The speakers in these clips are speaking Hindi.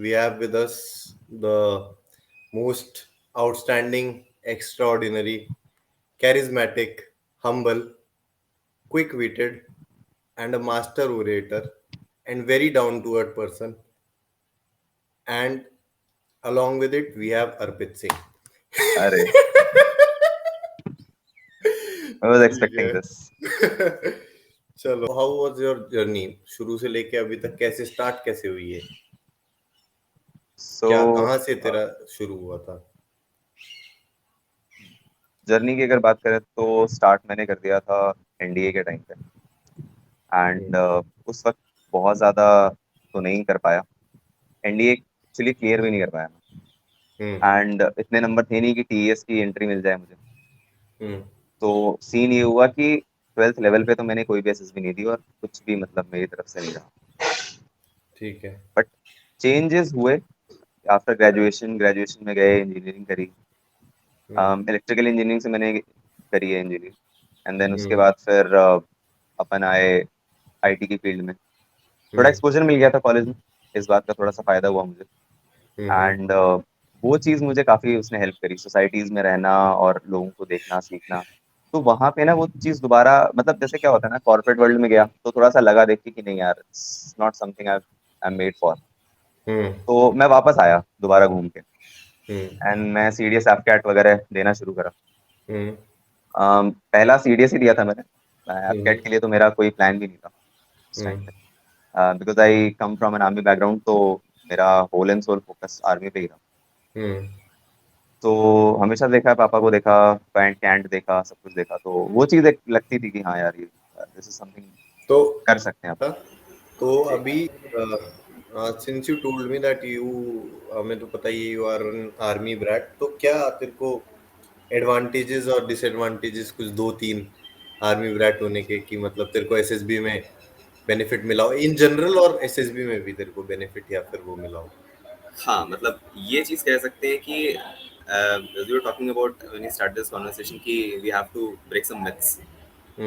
we have with us the most outstanding, extraordinary, charismatic, humble, quick-witted, and a master orator, and very down-to-earth person. And along with it, we have Arpit Singh. अरे I was ठीक expecting है. this. चलो, हाउ वाज योर जर्नी? शुरू से लेके अभी तक कैसे स्टार्ट कैसे हुई है? क्या So कहाँ से तेरा शुरू हुआ था? जर्नी की अगर बात करें तो स्टार्ट मैंने कर दिया था एनडीए के टाइम पे एंड उस वक्त बहुत ज़्यादा तो नहीं कर पाया. एनडीए एक्चुअली क्लियर भी नहीं कर पाया हम्म. मैं एंड इतने नंबर थे नहीं कि टीएस की एंट्री मिल जाए मुझे. हम्म. तो सीन ये हुआ कि 12th लेवल पे तो मैंने कोई भी एसएसबी नहीं दी और कुछ भी मतलब मेरी तरफ से नहीं रहा. ठीक है. बट चेंजेस हुए आफ्टर ग्रेजुएशन में गए, इंजीनियरिंग करी. हम्म. इलेक्ट्रिकल इंजीनियरिंग से मैंने करी है इंजीनियरिंग एंड देन उसके हम्म. बाद फिर अपन आए आईटी की फील्ड में. थोड़ा हम्म. एक्सपोजर मिल गया था कॉलेज में, इस बात का थोड़ा सा फायदा हुआ मुझे हम्म. एंड वो चीज़ मुझे काफ़ी उसने हेल्प करी सोसाइटीज़ में रहना और लोगों को देखना सीखना. तो वहाँ पे ना वो चीज़ दोबारा मतलब जैसे क्या होता है ना, कॉर्पोरेट वर्ल्ड में गया तो थोड़ा सा लगा देख के कि नहीं यार, it's not something I am made for. Hmm. तो मैं वापस आया दोबारा घूम के हम्म. एंड मैं सीडीएस एफकैट वगैरह देना शुरू करा. हम्म. पहला सीडीएस ही दिया था मैंने. हम्म. एफकैट के लिए तो मेरा कोई प्लान भी नहीं था उस टाइम हम्म. पे, because I come from an army background. तो मेरा whole and soul focus army पे ही था. हम्म. तो हमेशा देखा है, पापा को देखा, पैंट कैंट देखा, सब कुछ देखा. तो वो चीज़ एक लगती थी कि हाँ यार, ये दिस इज समथिंग तो कर सकते हैं अपन. तो जी. अभी since you told me that you, हमें तो पता ही है you are an army brat, तो क्या तेरे को एडवांटेजेस और डिसएडवांटेजेस कुछ दो तीन आर्मी ब्रैट होने के, कि मतलब तेरे को एसएसबी में बेनिफिट मिला हो इन जनरल, और एसएसबी में भी तेरे को बेनिफिट या फिर वो मिला हो? हाँ, मतलब ये चीज़ कह सकते हैं कि as we were talking about when we started this conversation कि we have to break some myths.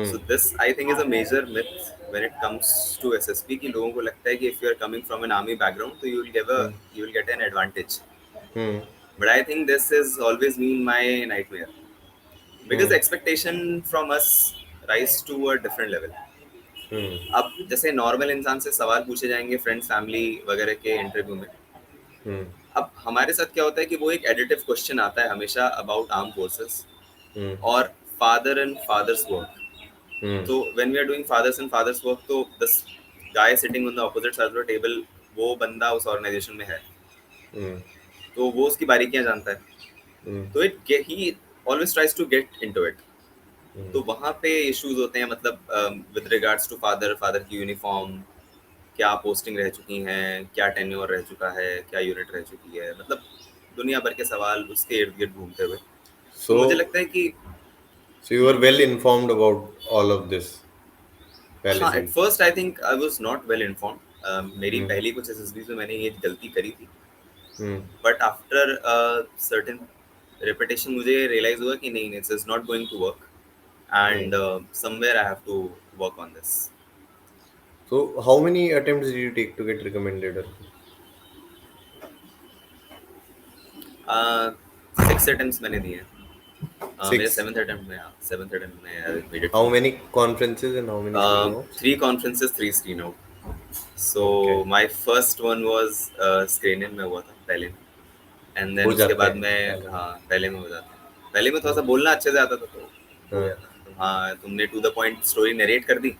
So this I think is a major myth when it comes to SSP कि लोगों को लगता है कि if you are coming from an army background तो you will get an advantage. But I think this is always been my nightmare because the expectation from us rise to a different level. अब जैसे नॉर्मल इंसान से सवाल पूछे जाएंगे फ्रेंड्स फैमिली वगैरह के इंटरव्यू में. अब हमारे साथ क्या होता है कि वो एक एडिटिव क्वेश्चन आता है हमेशा अबाउट आर्म फोर्सेस और फादर एंड फादर्स वर्क. तो when we are doing father's and father's work तो this guy sitting on the opposite side of the table वो बंदा उस ऑर्गेनाइजेशन में है, तो वो उसकी बारीकियां जानता है. तो it he always tries to get into it. तो वहाँ पे इश्यूज होते हैं मतलब विद रिगार्ड्स टू फादर की यूनिफॉर्म, क्या पोस्टिंग रह चुकी हैं, क्या टेन्योर रह चुका है, क्या यूनिट रह चुकी है, मतलब दुनिया भर के सवाल उसके इर्द गिर्द घूमते हुए. तो मुझे लगता है कि So you were well informed about all of this पहले हाँ, से एट ही? First I think I was not well informed. मेरी पहली कुछ एसएसबीज में मैंने ये गलती करी थी, बट आफ्टर सर्टेन रेपिटेशन मुझे रियलाइज हुआ कि नहीं, this is not going to work and somewhere I have to work on this. So how many attempts did you take to get recommended? 6 attempts मैंने दिए हैं. मेरे 6. सेवेंथ अटेम्प्ट में I made it How through. many conferences and how many screen outs? 3 conferences, 3 screen out. So Okay. my first one was screen in में हुआ था पहले में, and then हो उसके जाते बाद हैं मैं पहले। हाँ पहले में हो जाता है. पहले में थोड़ा सा बोलना अच्छे से आता था तो हो गया था. तो हाँ, तुमने to the point story narrate कर दी.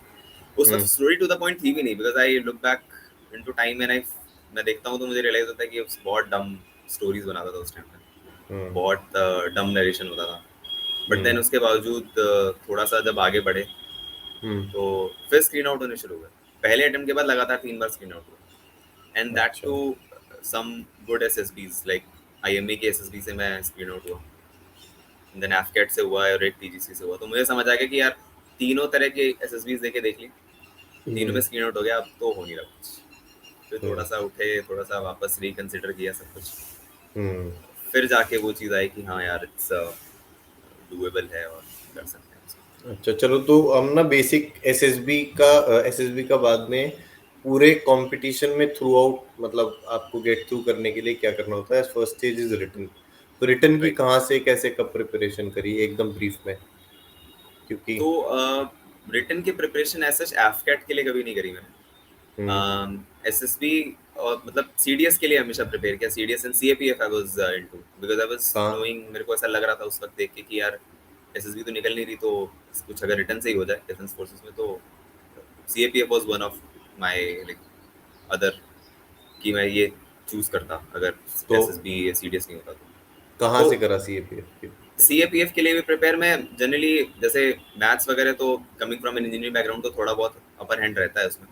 उस वक्त स्टोरी टू द पॉइंट थी भी नहीं, because I look back into time and मैं देखता हूँ तो मुझे रियलाइज होता है कि बहुत डम स्टोरीज बनाता था उस टाइम पे, बहुत डम नरेशन होता था. बट देन उसके बावजूद थोड़ा सा जब आगे बढ़े तो फिर स्क्रीन आउट होने शुरू हुए. पहले अटेम्प्ट के बाद लगातार 3 बार स्क्रीन आउट हुआ, and that to some good SSBs like IMA के एसएसबी से मैं स्क्रीन आउट हुआ, देन एफकेट से हुआ और एक टीजीसी से हुआ. तो मुझे समझ आ गया कि यार तीनों तरह के एसएसबीज देके देख ली, तीनों में स्क्रीन आउट हो गया, अब तो हो नहीं रहा कुछ. फिर थोड़ा सा उठे, थोड़ा सा वापस रिकंसिडर किया सब कुछ, फिर जाके वो चीज़ आई कि हाँ यार इट्स डूएबल है और कर सकते हैं. अच्छा चलो, तो हम ना बेसिक एसएसबी का बाद में पूरे कंपटीशन में थ्रू आउट मतलब आपको गेट थ्रू करने के लिए क्या करना होता है? First stage is written. तो रिटन की राइट। कहाँ से कैसे कब प्रिपरेशन करी एकदम ब्रीफ में, क्योंकि तो रिटन की प्रिपरेशन ऐसा एफकैट के लिए कभी नहीं करी हम्म मैंने। एसएसबी और मतलब सीडीएस के लिए हमेशा प्रिपेयर किया। CDS and CAPF I was into, because I was कहाँ नोइंग, मेरे को ऐसा लग रहा था उस वक्त देख के कि यार एसएसबी तो निकल नहीं रही, तो कुछ अगर रिटर्न से ही हो जाए डिफेंस फोर्सेस में, तो CAPF was one of my like other, कि मैं ये चूज करता अगर तो एसएसबी या सीडीएस नहीं होता कहाँ तो से करा सीएपीएफ की? सीएपीएफ के लिए भी प्रिपेयर मैं जनरली, जैसे मैथ्स वगैरह तो coming from an engineering background तो थोड़ा बहुत अपर हैंड रहता है उसमें,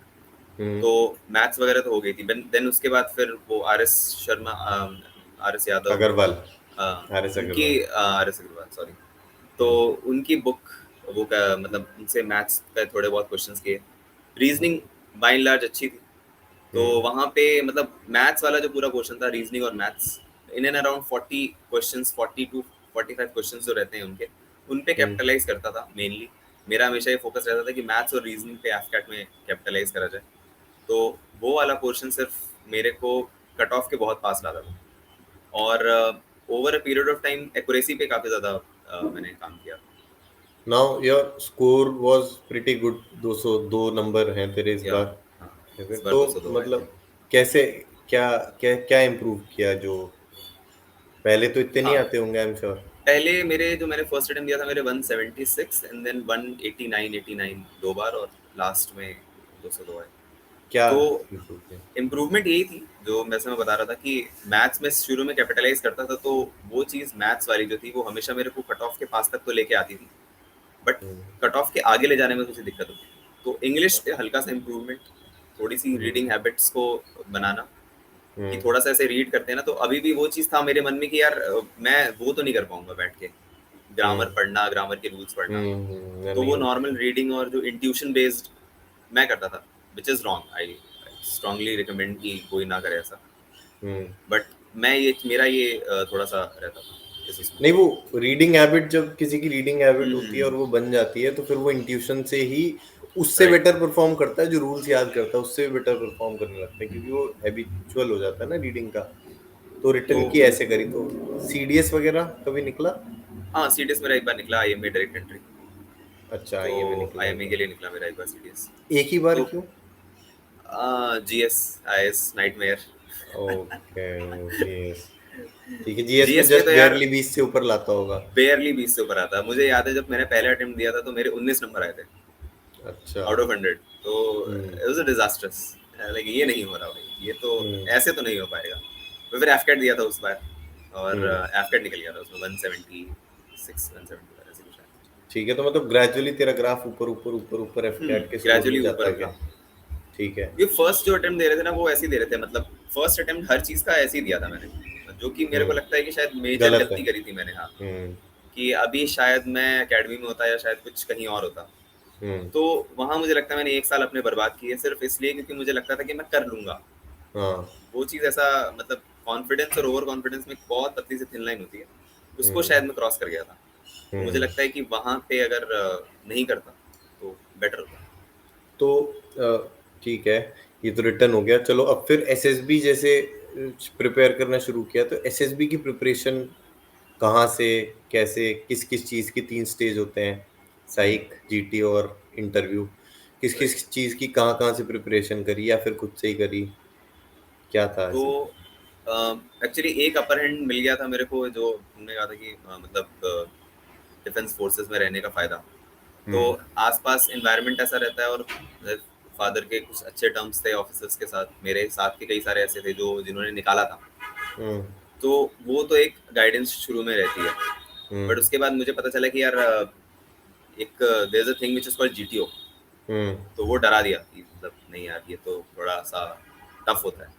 हम्म तो मैथ्स वगैरह तो हो गई थी। देन उसके बाद फिर वो R S Sharma, R S Yadav, Agarwal, R S उनकी Agarwal. R S Agarwal sorry, तो हम्म उनकी बुक, वो का मतलब उनसे मैथ्स का थोड़े बहुत क्वेश्चंस किए। रीजनिंग बाय एंड लार्ज अच्छी थी, तो हम्म वहाँ पे मतलब मैथ्स वाला जो पूरा क्वेश्चन था, रीजनिंग और maths, in and around 40 questions, 40 to 45 questions जो रहते हैं उनके, उन पे हम्म कैपिटलाइज करता था मेनली। मेरा हमेशा ये फोकस रहता था कि मैथ्स और रीजनिंग पे एफकैट में कैपिटलाइज करा जाए, तो वो वाला पोर्शन सिर्फ मेरे को कट ऑफ के बहुत पास लाता था। और over a period of time accuracy पे काफ़ी ज़्यादा मैंने काम किया। Now your score was pretty good, 202 number हैं तेरे इस या बार। हाँ, ऐसे इस बार तो 202 आए थे। मतलब कैसे, क्या क्या क्या इम्प्रूव किया? जो पहले तो इतने नहीं हाँ, आते होंगे आई एम श्योर। पहले मेरे जो मैंने फर्स्ट अटेम्प्ट दिया था मेरे 176 एंड देन 189 दो बार, और लास्ट में 202 आए। क्या तो इम्प्रूव किया? इम्प्रूवमेंट यही थी जो मैं बता रहा था कि मैथ्स में शुरू में कैपिटलाइज करता था, तो वो चीज़ मैथ्स वाली जो थी वो हमेशा मेरे को कट ऑफ के पास तक तो लेके आती थी, बट हम्म कट ऑफ के आगे ले जाने में मुझे दिक्कत होती थी। तो इंग्लिश पे हल्का सा इम्प्रूवमेंट, थोड़ी सी हम्म रीडिंग हैबिट्स को बनाना, कि हम्म थोड़ा सा ऐसे रीड करते हैं ना, तो अभी भी वो चीज़ था मेरे मन में कि यार मैं वो तो नहीं कर पाऊंगा बैठ के ग्रामर हम्म पढ़ना, ग्रामर के रूल्स पढ़ना। तो नहीं वो हो नॉर्मल पाएगा। रीडिंग और जो इंट्यूशन बेस्ड मैं करता था, which is wrong. I strongly recommend कि कोई ना करे ऐसा, हम्म बट मैं ये मेरा ये थोड़ा सा रहता था इस उसमें। नहीं, वो रीडिंग हैबिट, जब किसी की रीडिंग हैबिट होती है और हम्म, वो बन जाती है तो फिर वो इंट्यूशन से ही उससे राइट। बेटर परफॉर्म करता है। जो रूल्स याद करता है उससे भी बेटर परफॉर्म करने लगता है, क्योंकि वो हैबिचुअल हो जाता है ना रीडिंग का। तो तो रिटर्न की ऐसे करी तो सीडीएस वगैरह कभी निकला? हाँ, सीडीएस मेरा एक बार निकला, आईएमए डायरेक्ट एंट्री, अच्छा, तो ये में निकला एक आईएमए के बार। लिए निकला मेरा एक बार सीडीएस। एक ही बार तो क्यों? GS is nightmare. Okay, GS. ठीक है, जीएस में जीएस में जस्ट तो यार बेयरली 20 से ऊपर लाता होगा। बेयरली 20 से ऊपर आता। मुझे याद है जब मैंने पहले अटेम्प्ट दिया था तो मेरे 19 नंबर आए थे अच्छा। Out of 100। तो hmm it was a disasters, like ये नहीं हो रहा भाई, ये तो हम्म ऐसे तो नहीं हो पाएगा। मैं फिर एफकैट दिया था उस बार, और हम्म एफकैट निकल गया था उसमें 176 170 ऐसे कुछ आया। ठीक है, तो मतलब ग्रेजुअली तेरा ग्राफ ऊपर ऊपर ऊपर ऊपर एफकैट के स्कोर में ग्रेजुअली ऊपर जाता उठा। गया। ठीक है। ये फर्स्ट जो अटेम्प्ट दे रहे थे ना वो ऐसे ही दे रहे थे, मतलब फर्स्ट अटेम्प्ट हर चीज़ का ऐसे ही दिया था मैंने, जो कि मेरे को हम्म लगता है कि शायद मेजर गलत है। गलती करी थी मैंने। हाँ, हम्म कि अभी शायद मैं एकेडमी में होता या शायद कुछ कहीं और होता, हम्म तो वहाँ मुझे लगता है मैंने एक साल अपने बर्बाद किए सिर्फ इसलिए क्योंकि मुझे लगता था कि मैं कर लूंगा। हाँ वो चीज़ ऐसा, मतलब कॉन्फिडेंस और ओवर कॉन्फिडेंस में बहुत पतली सी थिन लाइन होती है, उसको हम्म शायद मैं क्रॉस कर गया था। तो मुझे हम्म लगता है कि वहाँ पे अगर नहीं करता तो बेटर होता। तो ठीक है, ये तो रिटर्न हो गया। चलो अब फिर एसएसबी जैसे प्रिपेयर करना शुरू किया, तो एसएसबी की प्रिपरेशन कहाँ से, कैसे, किस किस चीज़ की 3 स्टेज होते हैं, साइक, जीटी और इंटरव्यू। किस राइट। किस चीज़ की कहाँ कहाँ से प्रिपरेशन करी, या फिर खुद से ही करी? क्या था तो ऐसे? एक्चुअली एक अपर हैंड मिल गया था मेरे को, जो तुमने कहा था कि मतलब डिफेंस फोर्सेस में रहने का फ़ायदा। तो हम्म आसपास एनवायरनमेंट ऐसा रहता है, और फादर के कुछ अच्छे टर्म्स थे ऑफिसर्स के साथ, मेरे साथ के कई सारे ऐसे थे जो जिन्होंने निकाला था, हम्म तो वो तो एक गाइडेंस शुरू में रहती है। बट हम्म उसके बाद मुझे पता चला कि यार एक there is a thing which is called GTO, hmm तो वो डरा दिया कि मतलब नहीं यार ये तो थोड़ा सा टफ होता है।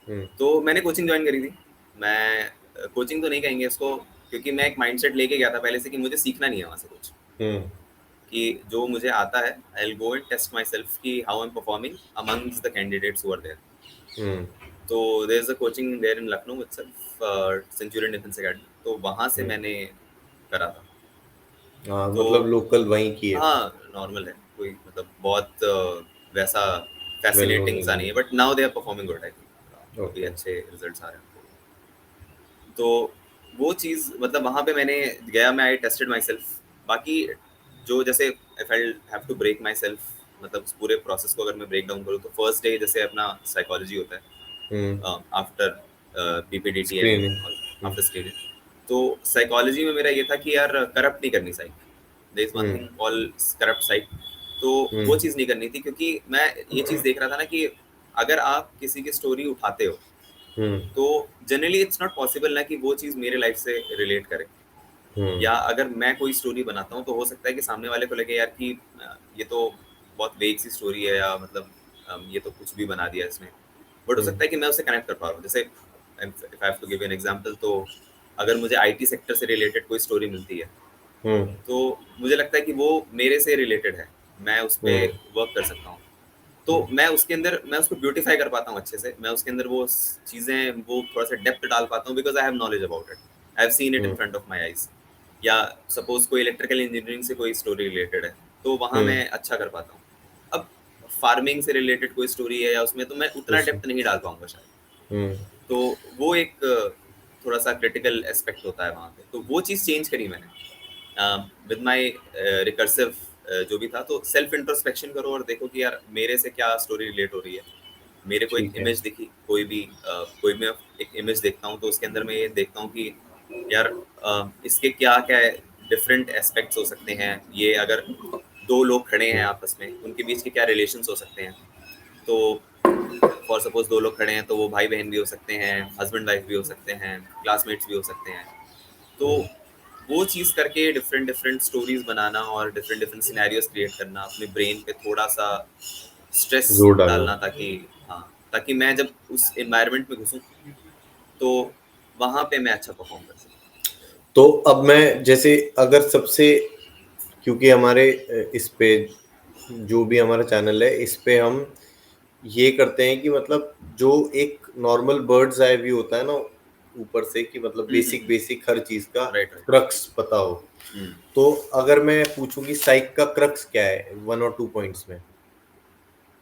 हम्म तो मैंने कोचिंग ज्वाइन करी थी। मैं कोचिंग तो नहीं कहेंगे इसको, क्योंकि मैं एक माइंडसेट लेके गया था पहले से कि मुझे सीखना नहीं है वहाँ से कुछ, हम्म कि जो मुझे आता है I will go and test myself कि how I am performing amongst the candidates who are there. Hmm तो there is a coaching there in Lucknow itself, Centurion Defence Academy, तो वहाँ से हम्म मैंने करा था। हाँ, तो मतलब लोकल वहीं की है। हाँ, नॉर्मल है, कोई मतलब बहुत वैसा fascinating सा नहीं है, but now they are performing good I think. अभी Okay. अच्छे रिजल्ट्स आ रहे हैं, तो वो चीज़ मतलब वहाँ पे मैंने गया, मैं आई टेस्टेड माई सेल्फ। बाकी जो जैसे if I have to break myself, मतलब उस पूरे प्रोसेस को अगर मैं ब्रेक डाउन करूँ, तो फर्स्ट डे जैसे अपना साइकोलॉजी होता है after PPDT and Screening. After screening. तो साइकोलॉजी में मेरा ये था कि यार करप्ट नहीं करनी psych, there is one thing call corrupt psych. तो वो चीज़ नहीं करनी थी, क्योंकि मैं ये चीज़ देख रहा था ना कि अगर आप किसी की स्टोरी उठाते हो तो जनरली इट्स नॉट पॉसिबल ना कि वो चीज़ मेरे लाइफ से रिलेट करे, या अगर मैं कोई स्टोरी बनाता हूँ तो हो सकता है कि सामने वाले को लगे यार कि ये तो बहुत वेग सी स्टोरी है, या मतलब ये तो कुछ भी बना दिया इसने, बट हो सकता है कि मैं उससे कनेक्ट कर पा रहा हूँ। जैसे if I have to give an example, तो अगर मुझे आईटी सेक्टर से रिलेटेड कोई स्टोरी मिलती है तो मुझे लगता है कि वो मेरे से रिलेटेड है, मैं उस पर वर्क कर सकता हूँ, तो मैं उसके अंदर मैं उसको ब्यूटीफाई कर पाता हूँ अच्छे से, मैं उसके अंदर वो चीज़ें वो थोड़ा सा डेप्थ डाल पाता हूँ, because I have knowledge about it, I have seen it in front of my eyes. या सपोज कोई इलेक्ट्रिकल इंजीनियरिंग से कोई स्टोरी रिलेटेड है तो वहाँ मैं अच्छा कर पाता हूँ। अब फार्मिंग से रिलेटेड कोई स्टोरी है या उसमें, तो मैं उतना डेप्थ नहीं डाल पाऊंगा शायद, तो वो एक थोड़ा सा क्रिटिकल एस्पेक्ट होता है वहाँ पे, तो वो चीज़ चेंज करी मैंने विद माई रिकर्सिव जो भी था। तो सेल्फ इंट्रोस्पेक्शन करो और देखो कि यार मेरे से क्या स्टोरी रिलेट हो रही है। मेरे को एक इमेज दिखी, कोई मैं एक इमेज देखता हूँ तो उसके अंदर मैं ये देखता हूँ कि यार इसके क्या क्या डिफरेंट एस्पेक्ट्स हो सकते हैं, ये अगर दो लोग खड़े हैं आपस में, उनके बीच के क्या रिलेशंस हो सकते हैं। तो फॉर सपोज दो लोग खड़े हैं तो वो भाई बहन भी हो सकते हैं, हस्बैंड वाइफ भी हो सकते हैं, क्लासमेट्स भी हो सकते हैं। तो वो चीज़ करके डिफरेंट डिफरेंट स्टोरीज बनाना और डिफरेंट डिफरेंट सिनेरियोज क्रिएट करना, अपने ब्रेन पे थोड़ा सा स्ट्रेस जोर डालना। डालना, ताकि हाँ, ताकि मैं जब उस एनवायरनमेंट में घुसूं तो वहाँ पे मैं अच्छा परफॉर्म कर सकूं। तो अब मैं जैसे अगर सबसे, क्योंकि हमारे इस पे जो भी हमारा चैनल है इस पे हम ये करते हैं कि मतलब जो एक नॉर्मल बर्ड्स आई व्यू होता है ना ऊपर से, कि मतलब बेसिक हर चीज का राइट क्रक्स पता हो, तो अगर मैं पूछूं कि साइक का क्रक्स क्या है 1 और 2 पॉइंट्स में?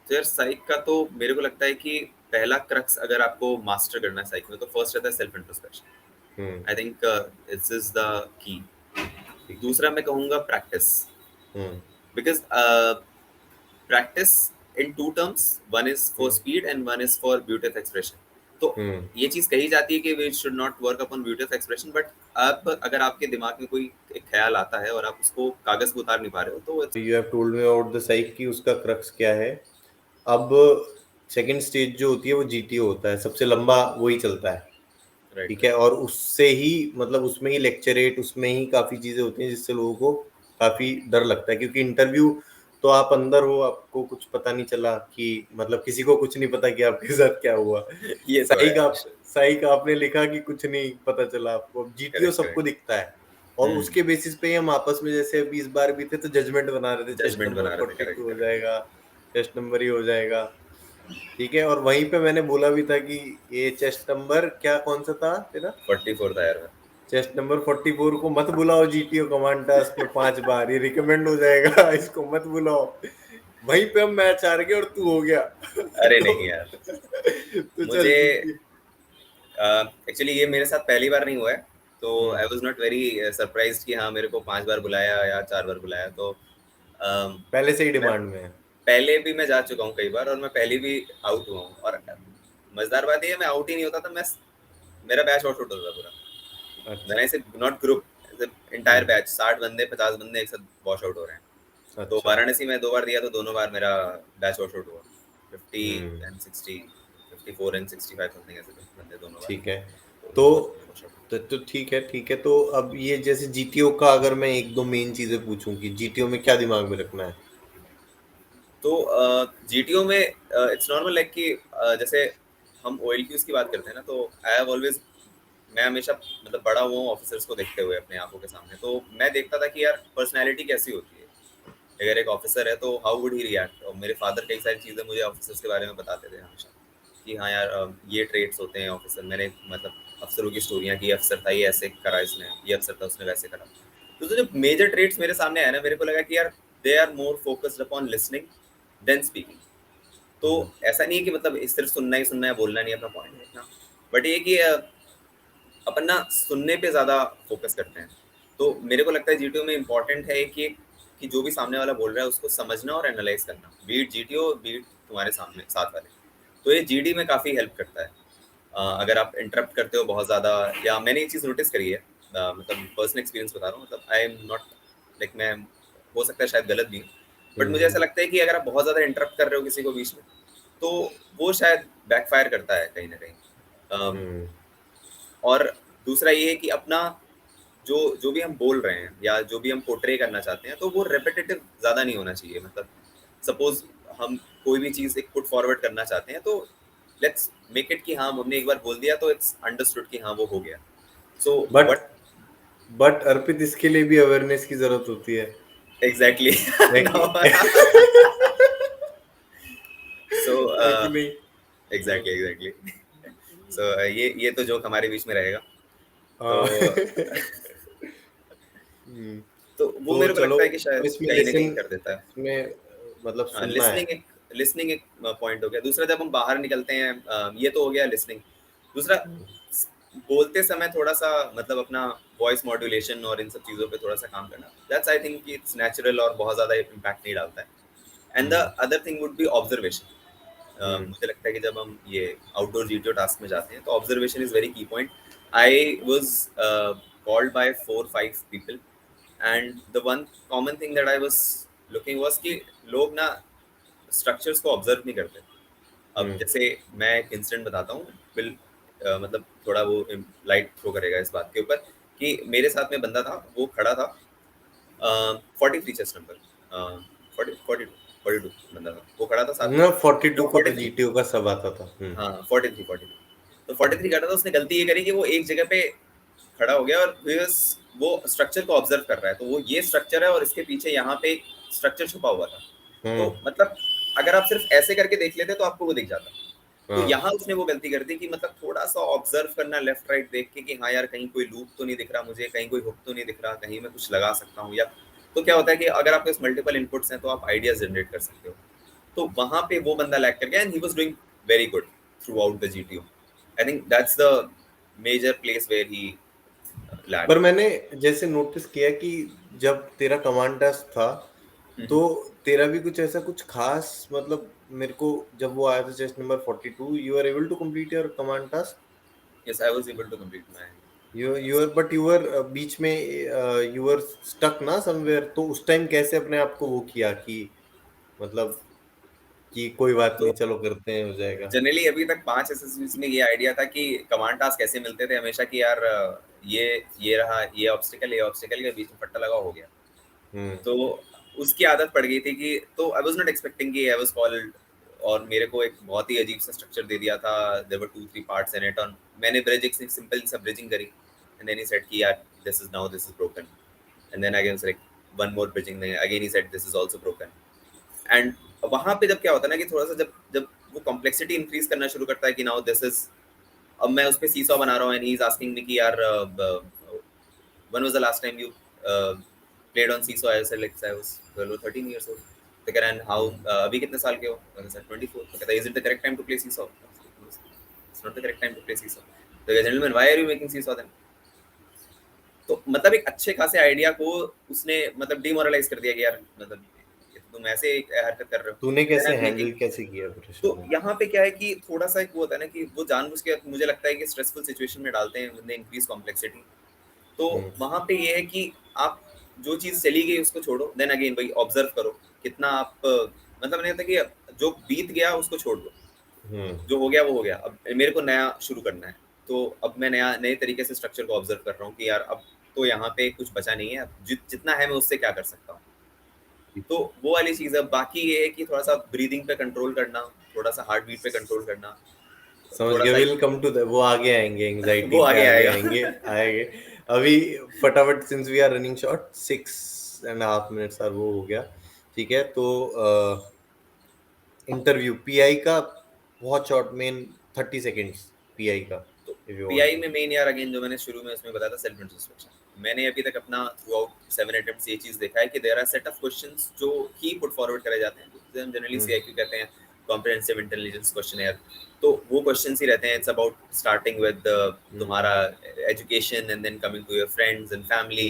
तो यार साइक का तो मेरे को लगता है कि पहला क्रक्स अगर आपको मास्टर करना है साइक में, तो फर्स्ट रहता है self introspection. I think this is the key. दूसरा मैं कहूँगा practice, because practice in two terms, one is for speed and one is for beauty of expression. तो ये चीज कही जाती है कि we should not work upon beauty of expression, but आप अगर आपके दिमाग में कोई एक ख्याल आता है और आप उसको कागज पे उतार नहीं पा रहे हो तो you have told me about the psych की उसका क्रक्स क्या है। अब सेकंड स्टेज जो होती है वो जीटीओ होता है, सबसे लंबा वही चलता है, ठीक है, और उससे ही मतलब उसमें ही लेक्चरेट, उसमें ही काफी चीजें होती हैं जिससे लोगों को काफी डर लगता है, क्योंकि इंटरव्यू तो आप अंदर हो, आपको कुछ पता नहीं चला कि मतलब किसी को कुछ नहीं पता कि आपके साथ क्या हुआ। ये तो है। साइक आपने लिखा कि कुछ नहीं पता चला आपको, अब जीटीओ सबको दिखता है और उसके बेसिस पे हम आपस में जैसे अभी इस बार भी थे तो जजमेंट बना रहे थे, चेस्ट जजमेंट बना नंबर रहे थे, 42 हो जाएगा, चेस्ट नंबर ही हो जाएगा, ठीक है। और वहीं पे मैंने बोला भी था कि ये चेस्ट नंबर क्या कौन सा था तेरा? 44 था यार। चेस्ट नंबर 44 को मत बुलाओ जीटीओ कमांड टास्क में 5 बार, ये रिकमेंड हो जाएगा, इसको मत बुलाओ। वहीं पे हम मैच हार गए और तू हो गया। अरे तो, नहीं यार, तो मुझे चल एक्चुअली ये मेरे साथ पहली बार नहीं हुआ है, तो आई वाज नॉट वेरी सरप्राइज्ड कि हाँ मेरे को 5 बार बुलाया या 4 बार बुलाया। तो पहले से ही मैं डिमांड में है। पहले भी मैं जा चुका हूँ कई बार, और मैं पहले भी आउट हुआ हूँ, और मजेदार बात ये है मैं आउट ही नहीं होता था, मैं मेरा बैच आउट होता था पूरा। अच्छा। मैंने ऐसे नॉट ग्रुप, एंटायर बैच 60 बंदे 50 बंदे एक साथ वॉश आउट हो रहे हैं। तो अच्छा। वाराणसी में 2 बार दिया तो दोनों बार मेरा बैच वॉश आउट हुआ। 50 एंड 60, 54 एंड 65 समथिंग ऐसे बंदे दोनों बार। ठीक है, तो तो ठीक है तो अब ये जैसे जीटीओ का अगर मैं एक दो मेन चीजें पूछूं कि जीटीओ में क्या दिमाग में रखना है? तो जीटीओ में इट्स नॉर्मल लाइक कि जैसे हम ओएलक्यूज की बात करते हैं ना, तो आई हैव ऑलवेज, मैं हमेशा मतलब बड़ा हुआ हूँ ऑफिसर्स को देखते हुए अपने आंखों के सामने, तो मैं देखता था कि यार पर्सनैलिटी कैसी होती है, अगर एक ऑफिसर है तो हाउ वुड ही रिएक्ट। और मेरे फादर कई सारी चीज़ें मुझे ऑफिसर्स के बारे में बताते थे हमेशा कि हाँ यार ये ट्रेड्स होते हैं ऑफिसर। मैंने मतलब अफसरों की स्टोरियाँ की, अफसर था ये ऐसे करा इसने, ये अफसर था उसने वैसे करा। तो जो मेजर ट्रेड्स मेरे सामने आए ना, मेरे को लगा कि यार they are more focused upon listening than speaking. तो ऐसा नहीं है कि मतलब सिर्फ सुनना ही सुनना है, बोलना नहीं, अपना पॉइंट रखना, बट ये कि अपन ना सुनने पे ज्यादा फोकस करते हैं। तो मेरे को लगता है जीटीओ में इम्पोर्टेंट है कि जो भी सामने वाला बोल रहा है उसको समझना और एनालाइज करना, बीट जीटीओ बीट तुम्हारे सामने साथ वाले। तो ये जीडी में काफी हेल्प करता है। अगर आप इंटरप्ट करते हो बहुत ज्यादा, या मैंने ये चीज नोटिस करी है, मतलब पर्सनल एक्सपीरियंस बता रहा हूँ, मतलब आई एम नॉट लाइक, मैं हो सकता है शायद गलत भी, बट मुझे ऐसा लगता है कि अगर आप बहुत ज्यादा इंटरप्ट कर रहे हो किसी को बीच में, तो वो शायद बैकफायर करता है कहीं ना कहीं। और दूसरा ये है कि अपना जो जो भी हम बोल रहे हैं या जो भी हम पोर्ट्रे करना चाहते हैं, तो वो रेपिटेटिव ज्यादा नहीं होना चाहिए। मतलब सपोज हम कोई भी चीज एक पुट फॉरवर्ड करना चाहते हैं, तो लेट्स मेक इट कि हाँ हमने एक बार बोल दिया तो इट्स अंडरस्टूड कि हाँ वो हो गया। सो बट व्हाट बट अर्पित, इसके लिए भी अवेयरनेस की जरूरत होती है। एग्जैक्टली। है कि सो है कि नहीं? Exactly exactly. सो ये तो जोक हमारे बीच में रहेगा। तो हाँ। हम्म, तो वो तो मेरे को चलो, लगता है कि शायद इसमें कहीं ना कहीं लिसन, कर देता है। इसमें मतलब हाँ, सुनना है। लिसनिंग एक पॉइंट हो गया। दूसरा, जब हम बाहर निकलते हैं, ये तो हो गया लिसनिंग। दूसरा, बोलते समय थोड़ा सा मतलब अपना वॉइस मॉड्यूलेशन और इन सब चीज़ों पे थोड़ा सा काम करना, that's I think it's natural और बहुत ज़्यादा इम्पैक्ट नहीं डालता है। And the other thing would be observation. मुझे लगता है कि जब हम ये आउटडोर जीटीओ टास्क में जाते हैं, तो ऑब्जर्वेशन इज वेरी की point. I was called by 4-5 people, and the one common thing that I was looking was कि लोग ना स्ट्रक्चर्स को ऑब्जर्व नहीं करते। अब जैसे मैं एक इंसिडेंट बताता हूँ, बिल मतलब थोड़ा वो लाइट थ्रो करेगा इस बात के ऊपर, कि मेरे साथ में बंदा था, वो खड़ा था 43 चेस्ट नंबर, 42 बंदा था, वो खड़ा था साथ में, ना 42 वो को तो 43, जीटीओ का सब आता था। हाँ 43 तो 43 कर रहा था। उसने गलती ये करी कि वो एक जगह पे खड़ा हो गया और फिर वो स्ट्रक्चर को ऑब्जर्व कर रहा है। तो वो ये स्ट्रक्चर है और इसके पीछे यहाँ पे एक स्ट्रक्चर छुपा हुआ था। तो मतलब अगर आप सिर्फ ऐसे करके देख लेते तो आपको वो दिख जाता। तो हाँ। यहाँ उसने वो गलती कर दी कि मतलब थोड़ा सा ऑब्जर्व करना लेफ्ट राइट देख के, कि हाँ यार कहीं कोई लूप तो नहीं दिख रहा मुझे, कहीं कोई हुक तो नहीं दिख रहा, कहीं मैं कुछ लगा सकता हूँ। या तो क्या होता है कि अगर आपके पास मल्टीपल इनपुट्स हैं तो आप आइडियाज जनरेट कर सकते हो। तो वहां पे वो बंदा लैग कर गया, and he was doing very good throughout the GTO. I think that's the major place where he lag. पर मैंने जैसे नोटिस किया कि जब तेरा कमांड टास्क था, तो तेरा भी कुछ ऐसा कुछ खास, मतलब मेरे को जब वो आया था chest number 42, you are able to complete your command task. Yes, I was able to complete my you are, but you are बीच में यू आर स्टक ना समवेयर, तो उस टाइम कैसे अपने आप को वो किया कि मतलब कि कोई बात तो नहीं, चलो करते हैं, हो जाएगा। जनरली अभी तक 5 एसएसबीज में ये आइडिया था कि कमांड टास्क कैसे मिलते थे हमेशा, कि यार ये रहा, ये ऑब्स्टिकल के बीच में पट्टा लगा, हो गया। हम्म। तो उसकी आदत पड़ गई थी कि, तो आई वाज नॉट एक्सपेक्टिंग कि आई वाज कॉल्ड, और मेरे को एक बहुत ही अजीब सा स्ट्रक्चर दे दिया था। There were 2-3 parts in it, और मैंने ब्रिज एक सिंपल सा ब्रिजिंग करी, एंड देन ही सेड कि यार this is broken, and then again like one more bridging, again he said this is also broken. And वहां पे जब क्या होता है ना कि थोड़ा सा जब जब वो कॉम्प्लेक्सिटी इंक्रीज करना शुरू करता है कि नाउ दिस इज, अब मैं उस पे सीसॉ बना रहा हूँ, and he is asking me कि यार when was the last time you played on seesaw? I said like I was 12 or 13 years old. तो कह रहा है how अभी कितने साल के हो? I said 24. तो कहता है is it the correct time to play seesaw? It's not the correct time to play seesaw. तो कहता है gentlemen why are you making seesaw then? तो मतलब एक अच्छे खासे आइडिया को उसने मतलब डिमोरलाइज कर दिया कि यार मतलब तुम ऐसे एक हरकत कर रहे हो। तूने कैसे Then I'm हैंडल making, कैसे किया फिर तो उसको? यहाँ पे क्या है कि थोड़ा सा एक वो होता है ना कि वो जानबूझ के मुझे लगता है कि स्ट्रेसफुल सिचुएशन में डालते हैं, उन्हें इंक्रीज कॉम्प्लेक्सिटी। तो वहां पे ये है कि आप जो चीज चली गई उसको छोड़ो, देन अगेन भाई ऑब्जर्व करो कितना आप मतलब नहीं होता कि जो बीत गया उसको छोड़ दो, हम्म। जो हो गया वो हो गया, अब मेरे को नया शुरू करना है। तो अब मैं नए तरीके से स्ट्रक्चर को ऑब्जर्व कर रहा हूँ कि यार अब तो यहाँ पे कुछ बचा नहीं है, अब जितना है मैं उससे क्या कर सकता हूँ। तो वो वाली चीज है। बाकी ये है कि थोड़ा सा ब्रीदिंग पे कंट्रोल करना, थोड़ा सा हार्ट बीट पे कंट्रोल करना, समझ थोड़ा गया, सा विल कम टू द, वो आगे आएंगे, एंजाइटी वो पे आगे आगे आएगा। आएंगे। आएंगे। अभी फटाफट, since we are running short, 6.5 minutes और वो हो गया। ठीक है, तो इंटरव्यू पीआई का बहुत शॉर्ट, मेन 30 सेकेंड्स पीआई का, तो if you want PI to. में मेन यार अगेन जो मैंने शुरू में उसमें बताया था, सेल्फ इंट्रोस्पेक्शन। मैंने अभी तक अपना थ्रू आउट 7 अटेम्प्ट्स ये चीज देखा है कि there are set of questions जो ही पुट फॉरवर्ड करे जाते हैं, जो हम जनरली सीआईक्यू कहते हैं। कॉम्प्रिहेंसिव इंटेलिजेंस क्वेश्चनेयर, तो वो क्वेश्चंस ही रहते हैं. इट्स अबाउट स्टार्टिंग विद तुम्हारा education and then coming to your friends and family,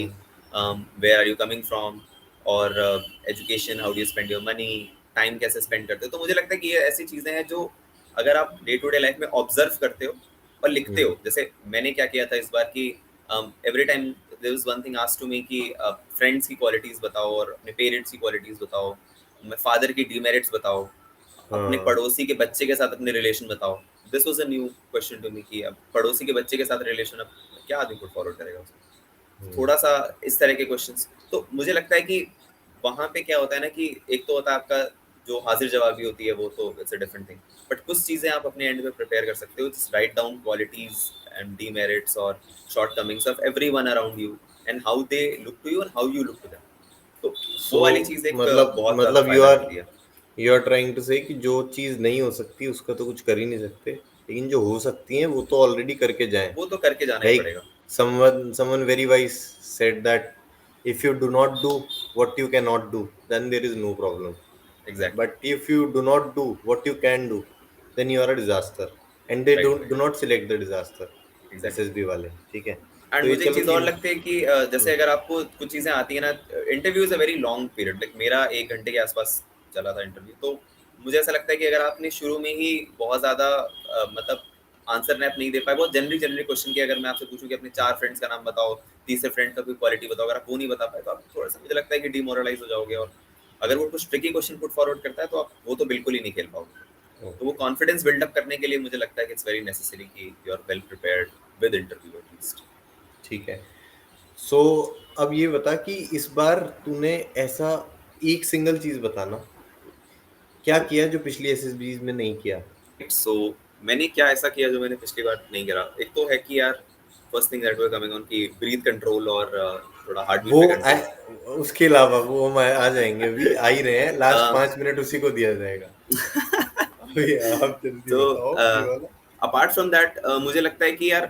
where are you coming from, और education, how do you spend your money, time कैसे स्पेंड करते हो. तो मुझे लगता है कि ये ऐसी चीज़ें हैं जो अगर आप डे टू डे लाइफ में ऑब्जर्व करते हो और लिखते हो. जैसे मैंने क्या किया था इस बार कि every time there was one thing asked to me कि फ्रेंड्स की क्वालिटीज़ बताओ और अपने पेरेंट्स की क्वालिटीज़ बताओ, मैं फादर की डीमेरिट्स बताओ, अपने हाँ. पड़ोसी के बच्चे के साथ अपने रिलेशन बताओ. This was a new question to me कि अब पड़ोसी के बच्चे के साथ रिलेशन अब क्या आदमी पुट फॉरवर्ड करेगा उसको. थोड़ा सा इस तरह के क्वेश्चंस. तो मुझे लगता है कि वहाँ पे क्या होता है ना कि एक तो होता है आपका जो हाजिर जवाबी होती है, वो तो it's a different thing, but कुछ चीज़ें आप अपने एंड में प्रिपेयर कर सकते हो. Just write down qualities and demerits और shortcomings of everyone around you and how they look to you and how you look to them. तो सो वो वाली चीज़ एक मतलब बहुत ज़्यादा मतलब फायदा करती है. यू आर ट्राइंग टू से कि जो चीज नहीं हो सकती उसका तो कुछ कर ही नहीं सकते, लेकिन जो हो सकती है वो तो ऑलरेडी करके जाएं. वो तो करके जाना ही Like पड़ेगा. someone very wise said that if you do not do what you cannot do, then there is no problem. Exactly. But if you do not do what you can do, then you are a disaster. And they right, don't right. do not select the disaster. Exactly. SSB वाले, ठीक है. तो एंड ये मुझे एक चलो चीज़ कि और लगती है कि जैसे अगर आपको कुछ चीज़ें आती है ना, interview is a very long period. Like मेरा 1 घंटे के आसपास चला था इंटरव्यू. तो मुझे ऐसा लगता है कि अगर आपने शुरू में ही बहुत ज़्यादा मतलब आंसर नैप नहीं दे पाए, बहुत जनरली जनरली क्वेश्चन की अगर मैं आपसे पूछूं कि अपने 4 फ्रेंड्स का नाम बताओ, तीसरे फ्रेंड का कोई क्वालिटी बताओ, अगर आप वो नहीं बता पाए तो आप थोड़ा सा मुझे लगता है कि डिमोरलाइज हो जाओगे. और अगर वो कुछ ट्रिकी क्वेश्चन पुट फॉरवर्ड करता है तो आप वो तो बिल्कुल ही नहीं खेल पाओगे. तो वो कॉन्फिडेंस बिल्डअप करने के लिए मुझे लगता है कि इट्स वेरी नेसेसरी कि you are well prepared with interview at least. ठीक है. सो अब ये बता कि इस बार तूने ऐसा एक सिंगल चीज बताना क्या किया जो पिछली एसएसबी में नहीं किया. सो मैंने क्या ऐसा किया जो मैंने पिछली बार नहीं करा. एक तो है कि यार first thing that were coming on की ब्रीथ कंट्रोल और थोड़ा हार्ट बीट वो पे कंट्रोल. उसके अलावा वो हम आ जाएंगे, अभी आ ही रहे हैं, लास्ट 5 मिनट उसी को दिया जाएगा. अभी आप जल्दी तो बताओ ये वाला. अपार्ट फ्रॉम दैट मुझे लगता है कि यार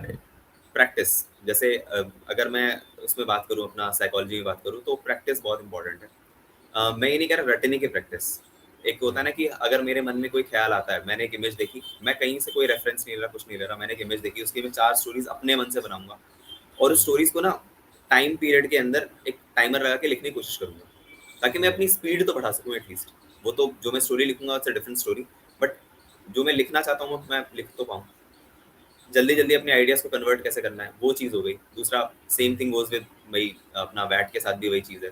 प्रैक्टिस, जैसे अगर मैं उसमें बात करूँ, अपना साइकोलॉजी में बात करूँ, तो प्रैक्टिस बहुत इंपॉर्टेंट है. मैं ये नहीं कह रहा रटने की प्रैक्टिस. एक होता है ना कि अगर मेरे मन में कोई ख्याल आता है, मैंने एक इमेज देखी, मैं कहीं से कोई रेफरेंस नहीं ले रहा, कुछ नहीं ले रहा, मैंने एक इमेज देखी, उसकी मैं 4 स्टोरीज अपने मन से बनाऊंगा और उस स्टोरीज को ना टाइम पीरियड के अंदर एक टाइमर लगा के लिखने की कोशिश करूंगा, ताकि मैं अपनी स्पीड तो बढ़ा सकूं एटलीस्ट. वो तो जो मैं स्टोरी लिखूंगा it's a different story, but जो मैं लिखना चाहता हूँ मैं लिख तो पाऊँ. जल्दी जल्दी अपने आइडियाज को कन्वर्ट कैसे करना है, वो चीज़ हो गई. दूसरा सेम थिंग गोज विद भाई अपना वैट के साथ भी वही चीज़ है.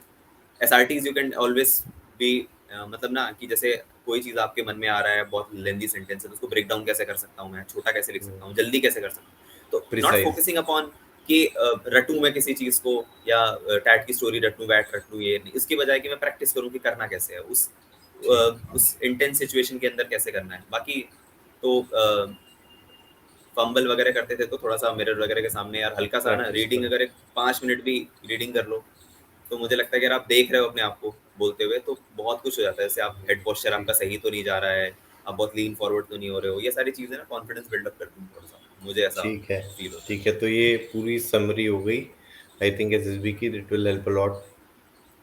SRTs you can always be, मतलब ना कि जैसे कोई चीज़ आपके मन में आ रहा है, बहुत लेंदी सेंटेंस है, तो उसको ब्रेक डाउन कैसे कर सकता हूँ मैं, छोटा कैसे लिख सकता हूँ, जल्दी कैसे कर सकता हूँ. तो नॉट प्रिसाइज. फोकसिंग अपॉन कि रटूं मैं किसी चीज़ को, या टैट की स्टोरी रटूं, वैट रटूं, ये नहीं. इसकी बजाय कि मैं प्रैक्टिस करूँ कि करना कैसे है ठीक. उस इंटेंस सिचुएशन के अंदर कैसे करना है. बाकी तो फंबल वगैरह करते थे तो थोड़ा सा मिरर वगैरह के सामने यार हल्का सा ना प्रैक्टिस रीडिंग, करो. अगर एक 5 मिनट भी रीडिंग कर लो, तो मुझे लगता है कि अगर आप देख रहे हो अपने आप को बोलते हुए तो बहुत कुछ हो जाता है. जैसे आप हेड पोस्चर ठीक. आपका सही तो नहीं जा रहा है, आप बहुत लीन फॉरवर्ड तो नहीं हो रहे हो, ये सारी चीज़ें ना कॉन्फिडेंस बिल्डअप करती हैं थोड़ा सा, मुझे ऐसा ठीक है. फील होता ठीक है, तो ये पूरी समरी हो गई आई थिंक एसएसबी की. It will help a lot.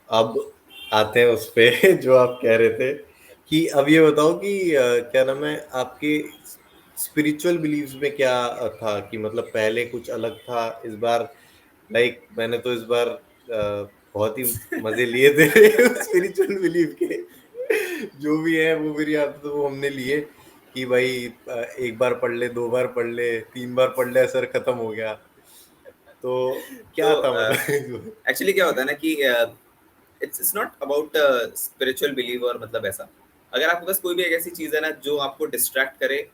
अब आते हैं उस पे जो आप कह रहे थे कि अब ये बताओ कि क्या नाम है आपके स्पिरिचुअल बिलीव्स में क्या था, कि मतलब पहले कुछ अलग था इस बार. लाइक मैंने तो इस बार बहुत ही मजे लिए थे स्पिरिचुअल बिलीव के. जो भी है वो मेरी आदत, तो वो हमने लिए कि भाई एक बार पढ़ ले, 2 बार पढ़ ले, 3 बार पढ़ ले, असर खत्म हो गया. तो है. क्या था तो मतलब. एक्चुअली क्या होता है ना कि it's not about spiritual believe, और मतलब ऐसा अगर आपके पास कोई भी एक ऐसी चीज़ है ना जो आपको डिस्ट्रैक्ट करे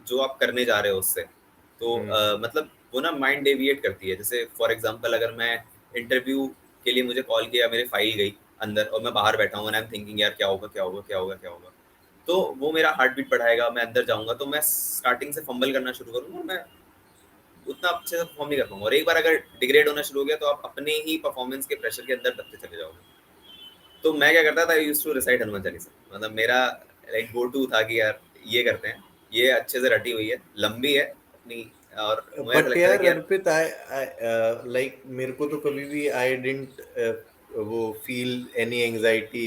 जो आप करने जा रहे हो उससे, तो मतलब वो ना माइंड डेविएट करती है. जैसे फॉर एग्जांपल अगर मैं इंटरव्यू के लिए मुझे कॉल किया, मेरे फाइल गई अंदर और मैं बाहर बैठा हूँ, आई एम थिंकिंग यार क्या होगा क्या होगा क्या होगा क्या होगा, तो वो मेरा हार्ट बीट बढ़ाएगा. मैं अंदर जाऊंगा तो मैं स्टार्टिंग से फंबल करना शुरू करूंगा, मैं उतना अच्छे से परफॉर्म नहीं कर पाऊंगा. और एक बार अगर डिग्रेड होना शुरू हो गया तो आप अपने ही परफॉर्मेंस के प्रेशर के अंदर दबते चले जाओगे. तो मैं क्या करता था, used to recite Hanuman Chalisa. मतलब मेरा लाइक गो टू था कि यार ये करते हैं, ये अच्छे से रटी हुई है, लंबी है अपनी, और मुझे ऐसा बट लगता था यार कि यार अर्पित, आई लाइक मेरे को तो कभी भी आई डिडंट वो फील एनी एंजाइटी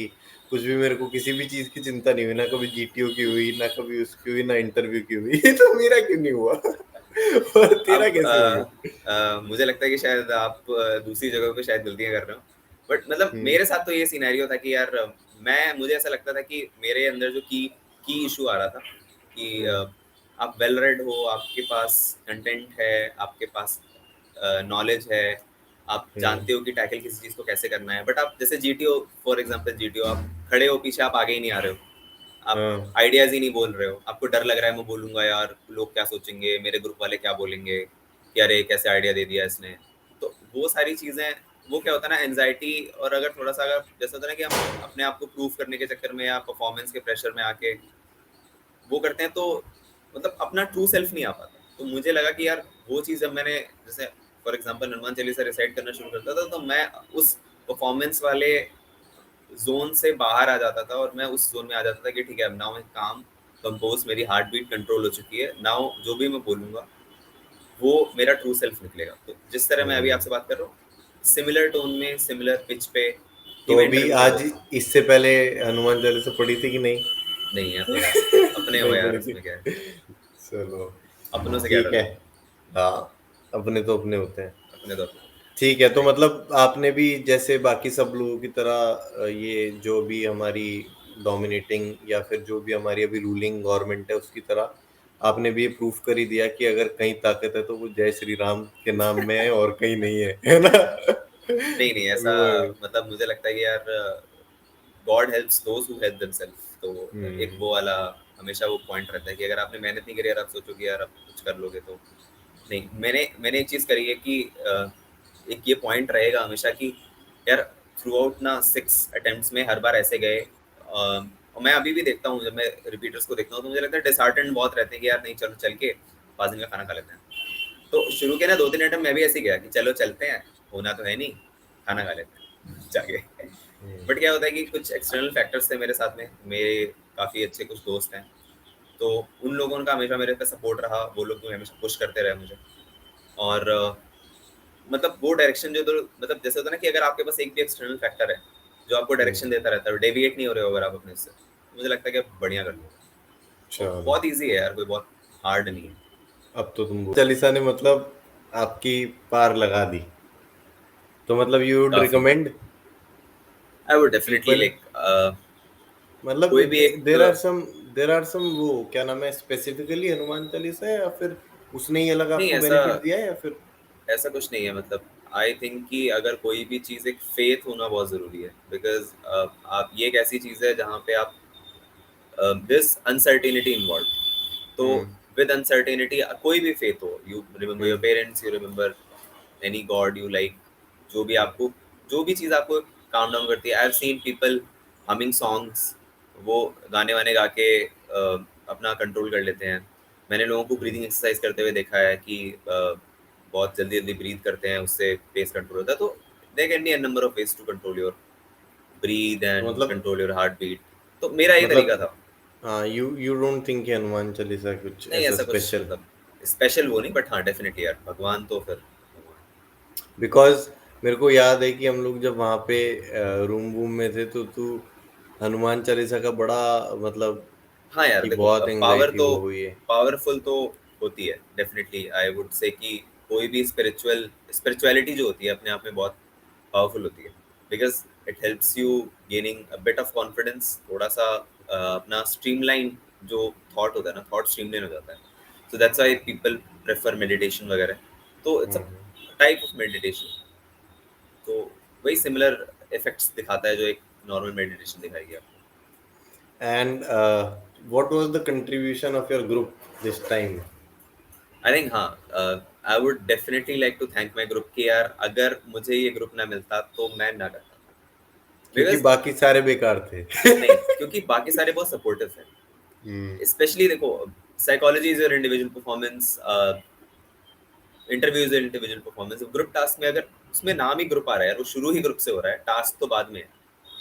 कुछ भी मेरे को किसी भी चीज की चिंता नहीं हुई, ना कभी जीटीओ की हुई, ना कभी उसकी हुई, ना इंटरव्यू की हुई। तो मेरा क्यों नहीं हुआ? और तेरा अब कैसे हो गया? मुझे लगता है कि शायद आप दूसरी जगह पे शायद गलतियां कर रहे हो, बट मतलब हम्म। मेरे साथ तो ये सिनेरियो था कि यार मुझे ऐसा लगता था कि मेरे अंदर जो की इशू आ रहा था कि हम्म। आप वेल रेड हो, आपके पास कंटेंट है, आपके पास नॉलेज है, आप हम्म। जानते हो कि टैकल किसी चीज को कैसे करना है, बट आप जैसे जीटीओ, फॉर एग्जांपल जीटीओ, आप खड़े हो पीछे, आप आगे ही नहीं आ रहे हो, आप हाँ। आइडियाज ही नहीं बोल रहे हो, आपको डर लग रहा है मैं बोलूंगा यार लोग क्या सोचेंगे, मेरे ग्रुप वाले क्या बोलेंगे कि अरे कैसे आइडिया दे दिया इसने। तो वो सारी चीजें, वो क्या होता है ना, एनजाइटी, और अगर थोड़ा सा अगर जैसा होता है ना कि हम अपने आप को प्रूव करने के चक्कर में या परफॉर्मेंस के प्रेशर में आके वो करते हैं, तो मतलब अपना ट्रू सेल्फ नहीं आ पाता। तो मुझे लगा कि यार वो चीज़ जब मैंने जैसे for example Hanuman Chalisa recite करना शुरू करता था, तो मैं उस परफॉर्मेंस वाले जोन से बाहर आ जाता था और मैं उस जोन में आ जाता था कि ठीक है अब नाउ मैं काम कंपोज, मेरी हार्ट बीट कंट्रोल हो चुकी है, नाउ जो भी मैं बोलूंगा वो मेरा ट्रू सेल्फ निकलेगा। तो जिस तरह मैं अभी हम्म। आपसे बात कर रहा हूँ, सिमिलर टोन में, सिमिलर पिच पे ही तो मैं अभी इंटरव्यू दे आज, रहा था। इससे पहले हनुमान चालीसा पढ़ी थी कि नहीं? नहीं है तो यार अपने हो नहीं यार, पढ़ी थी। उसमें क्या है, चलो अपनों से क्या ठीक है। डरना, हाँ, अपने तो अपने होते हैं। अपने तो अपने। ठीक है, तो Right. मतलब आपने भी जैसे बाकी सब लोगों की तरह ये जो भी हमारी डोमिनेटिंग या फिर जो भी हमारी अभी रूलिंग गवर्नमेंट है उसकी तरह आपने भी ये प्रूफ कर ही दिया कि अगर कहीं ताकत है तो वो जय श्री राम के नाम में है और कहीं नहीं है ना? नहीं नहीं ऐसा, वो है। मतलब मुझे लगता है कि यार God helps those who help themselves. तो एक हम्म। वो वाला हमेशा वो पॉइंट रहता है कि अगर आपने मेहनत नहीं करी और आप सोचो कि यार आप कुछ कर लोगे, तो नहीं। मैंने एक चीज़ करी है कि एक ये पॉइंट रहेगा हमेशा कि यार थ्रू आउट ना 6 अटेम्प्ट्स में हर बार ऐसे गए, और मैं अभी भी देखता हूँ, जब मैं रिपीटर्स को देखता हूँ तो मुझे लगता है डिसहार्टेंड बहुत रहते हैं कि यार नहीं चलो चल के 5 दिन का खाना खा लेते हैं। तो शुरू के ना 2-3 अटेम्प्ट मैं भी ऐसे ही गया कि चलो चलते हैं, होना तो है नहीं, खाना खा लेते हैं जाके। हम्म। बट क्या होता है कि कुछ एक्सटर्नल फैक्टर्स थे मेरे साथ में, मेरे काफ़ी अच्छे कुछ दोस्त हैं, तो उन लोगों का हमेशा मेरे पे सपोर्ट रहा, वो लोग भी हमेशा पुश करते रहे मुझे। और मतलब वो डायरेक्शन जो, तो मतलब जैसे होता है ना कि अगर आपके पास एक भी एक्सटर्नल फैक्टर है जो आपको डायरेक्शन हम्म। देता रहता है, डेविएट नहीं हो रहे हो अगर आप अपने से, मुझे लगता है कि आप बढ़िया कर लो। और चलो, बहुत ईजी है यार, कोई बहुत हार्ड नहीं है। अब तो तुम चालीसा ने मतलब आपकी पार लगा दी, तो मतलब यू वुड काफ़ी, recommend I would definitely people, like मतलब कोई भी एक, देर आर सम वो क्या नाम है स्पेसिफिकली हनुमान चालीसा, या फिर उसने ही अलग नहीं आपको ऐसा, बेनिफिट दिया है या फिर? ऐसा कुछ नहीं है। मतलब आई थिंक कि अगर कोई भी चीज़, एक फेथ होना बहुत ज़रूरी है, बिकॉज आप, ये एक ऐसी चीज़ है जहाँ पे आप दिस अनसर्टेनिटी इन्वॉल्व, तो हम्म। विद अनसर्टेनिटी कोई भी फेथ हो, you remember your hmm. Parents, you remember any God you like, जो भी हम्म। आपको, जो भी चीज़ आपको काम डाउन करती है। I have seen people humming songs, वो गाने वाने गा के अपना कंट्रोल कर लेते हैं। मैंने लोगों को ब्रीदिंग एक्सरसाइज करते हुए देखा है कि बहुत जल्दी जल्दी ब्रीथ करते हैं, उससे पेस कंट्रोल होता है। तो there can be a number of ways to control your breath तो एंड मतलब कंट्रोल योर हार्ट बीट। तो मेरा ये तरीका मतलब था। हाँ, यू डोंट थिंक कि हनुमान चालीसा कुछ नहीं ऐसा ऐसा कुछ स्पेशल? मतलब स्पेशल वो नहीं, बट हाँ डेफिनेटली यार भगवान तो फिर भगवान। बिकॉज मेरे को याद है कि हम लोग जब वहां पे रूम वूम में थे तो तू हनुमान चालीसा का बड़ा मतलब हाँ यार कि देखो, बहुत पावर एंग्जाइटी तो हो हुई है। पावरफुल तो होती है डेफिनेटली। आई वुड से कि कोई भी स्पिरिचुअलिटी जो होती है अपने आप में बहुत पावरफुल होती है, because it helps you gaining a bit of confidence, थोड़ा सा अपना स्ट्रीमलाइन जो थॉट होता है ना, थॉट स्ट्रीमलाइन हो जाता है। So that's why people prefer meditation वगैरह। तो it's a hmm. Type of meditation. तो वही सिमिलर इफेक्ट्स दिखाता है जो एक नॉर्मल मेडिटेशन दिखाएगी आपको। And what was the contribution of your group this time? I think हाँ, I would definitely like to thank my group कि यार अगर मुझे ये ग्रुप ना मिलता तो मैं ना करता, क्योंकि बिकॉज बाकी सारे बेकार थे। नहीं, क्योंकि बाकी सारे बहुत सपोर्टिव हम्म। हैं। स्पेशली देखो, psychology is your individual performance, interview is individual performance. Group task में अगर उसमें नाम ही ग्रुप आ रहा है यार, वो शुरू ही ग्रुप से हो रहा है, टास्क तो बाद में है,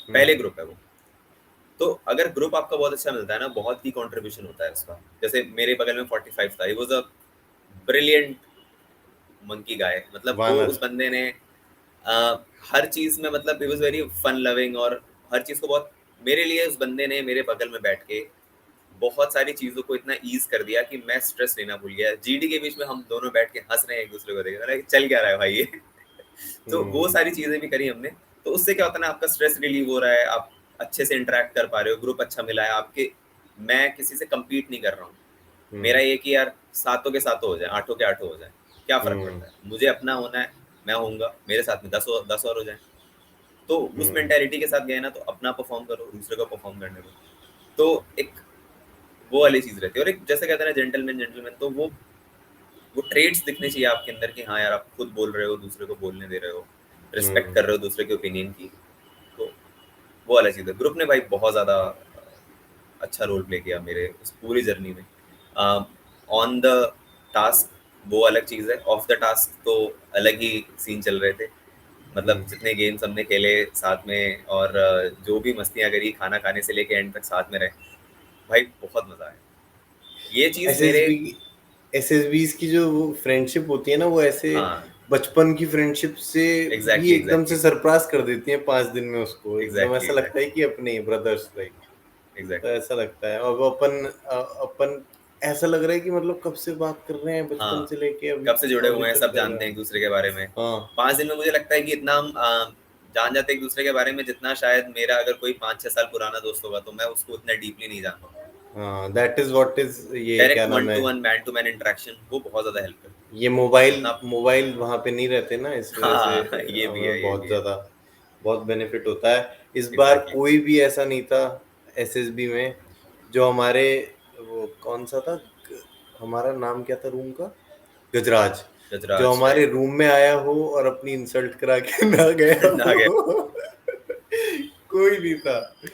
पहले हम्म। ग्रुप है वो। तो अगर ग्रुप आपका बहुत अच्छा मिलता है ना, बहुत ही कंट्रीब्यूशन होता है उसका। जैसे मेरे बगल में 45 था, he was a brilliant monkey guy. मतलब वो, वानर। उस बंदे ने हर चीज में, मतलब he was very fun loving, और हर चीज को बहुत मेरे लिए उस बंदे ने मेरे बगल में बैठ के बहुत सारी चीजों को इतना ईज कर दिया कि मैं स्ट्रेस लेना भूल गया। जीडी के बीच में हम दोनों बैठ के हंस रहे हैं एक दूसरे को देख रहे हैं, चल क्या रहा है भाई ये। तो वो हम्म सारी चीजें भी करी हमने। तो उससे क्या होता है ना, आपका स्ट्रेस रिलीव हो रहा है, आप अच्छे से इंटरेक्ट कर पा रहे हो, ग्रुप अच्छा मिला है आपके। मैं किसी से कम्पीट नहीं कर रहा हूँ। हम्म मेरा ये कि यार सातों के सातों हो जाए, आठों के आठों हो जाए, क्या फर्क हम्म पड़ता है, मुझे अपना होना है, मैं होऊंगा, मेरे साथ में 10 और हो जाए। तो उस हम्म मेंटेलिटी के साथ गए ना, तो अपना परफॉर्म करो, दूसरे को परफॉर्म करने दो। तो एक वो वाली चीज रहती है। और एक जैसे कहते हैं ना जेंटलमैन जेंटलमैन, तो वो ट्रेड्स दिखने चाहिए आपके अंदर कि हाँ यार आप खुद बोल रहे हो, दूसरे को बोलने दे रहे हो, रिस्पेक्ट हम्म कर रहे हो दूसरे के ओपिनियन की। तो वो वाला चीज है। ग्रुप ने भाई बहुत ज्यादा अच्छा रोल प्ले किया मेरे उस पूरी जर्नी में। ऑन द टास्क वो अलग चीज है, ऑफ द टास्क तो अलग ही सीन चल रहे थे। मतलब हम्म जितने गेम्स हमने खेले साथ में, और जो भी मस्तियां करी, खाना खाने से लेके एंड तक साथ में रहे, भाई बहुत मजा आया। ये चीज मेरे। एसएसबी एसएसबीज की जो वो फ्रेंडशिप होती है ना, वो ऐसे हाँ बचपन की फ्रेंडशिप से भी एग्जैक्टली एकदम से एग्जैक्टली सरपास कर देती है 5 दिन में उसको। एकदम एग्जैक्टली ऐसा लगता है एग्जैक्टली कि अपने ब्रदर्स लाइक। तो एग्जैक्टली। ऐसा लगता है। और वो अपन ऐसा लग रहा है कि मतलब कब से बात कर रहे हैं, बचपन हाँ से लेके अभी कब से जुड़े अभी हुए हैं, तक सब कर रहे जानते हैं हैं। एक दूसरे के बारे में। हाँ 5 दिन में मुझे लगता है कि इतना हम जान जाते हैं एक दूसरे के बारे में, जितना शायद मेरा अगर कोई 5-6 साल पुराना दोस्त होगा तो मैं उसको उतना डीपली नहीं जान पाऊंगा। हाँ, दैट इज व्हाट इज, ये क्या डायरेक्ट नाम वन है, to one man to man interaction वो बहुत ज्यादा हेल्प करती ये मोबाइल है अपना। मोबाइल वहां पे नहीं रहते ना, इस वजह से हाँ ये भी है हमें ये बहुत भी है। ज्यादा बहुत बेनिफिट होता है। इस बार एग्जैक्टली कोई भी ऐसा नहीं था एसएसबी में जो हमारे, वो कौन सा था, हमारा नाम क्या था रूम का, गजराज, जो गजराज हमारे राइट। रूम में आया हो और अपनी इंसल्ट करा के ना गया ना गया। हो। कोई नहीं था कि।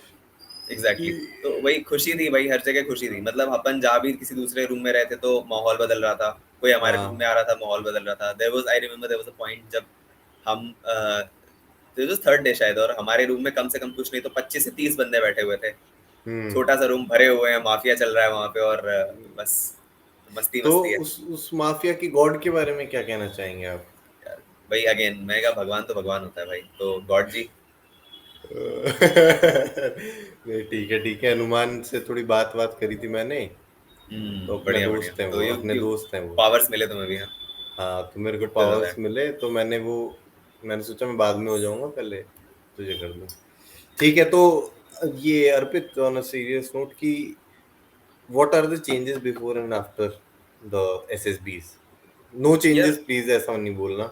एग्जैक्टली तो वही खुशी थी भाई, हर जगह खुशी थी। मतलब अपन जहाँ भी किसी दूसरे रूम में रहते तो माहौल बदल रहा था, कोई हमारे रूम में हाँ आ रहा था माहौल बदल रहा था। There was, I remember there was a point जब हम दिस वाज थर्ड डे शायद, और हमारे रूम में कम से कम कुछ नहीं तो 25 से 30 बंदे बैठे हुए थे। हम्म। छोटा सा रूम भरे हुए हैं, माफिया चल रहा है वहां पे, और बस मस्ती तो मस्ती है। उस माफिया की गॉड के बारे में क्या कहना चाहेंगे आप? यार भाई अगेन मैं कहा, भगवान तो भगवान होता है भाई, तो गॉड जी। नहीं ठीक है ठीक है, हनुमान से थोड़ी बात बात करी थी मैंने। तो अपना बढ़िया बढ़िया। दोस्त है तो वो, यू अपने यू दोस्त है वो। पावर्स मिले तुम्हें भी, हाँ। हाँ तो मेरे को good to know powers that. मिले तो मैंने सोचा मैं बाद में हो जाऊंगा, पहले तुझे कर दूं। ठीक है। तो ये Arpit, on a serious note, कि what are the changes before and after the SSBs? No यार चेंजेस प्लीज, ऐसा नहीं बोलना,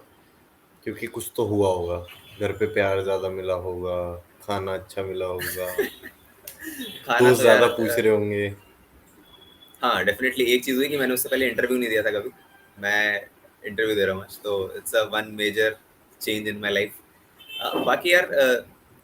क्योंकि कुछ तो हुआ होगा। घर पे प्यार ज्यादा मिला होगा, खाना अच्छा मिला होगा, खाना दोस्त तो ज्यादा यार पूछ रहे होंगे। हाँ डेफिनेटली एक चीज़ हुई कि मैंने उससे पहले इंटरव्यू नहीं दिया था कभी। मैं इंटरव्यू दे रहा हूँ आज, तो it's a one major change in my life. बाकी यार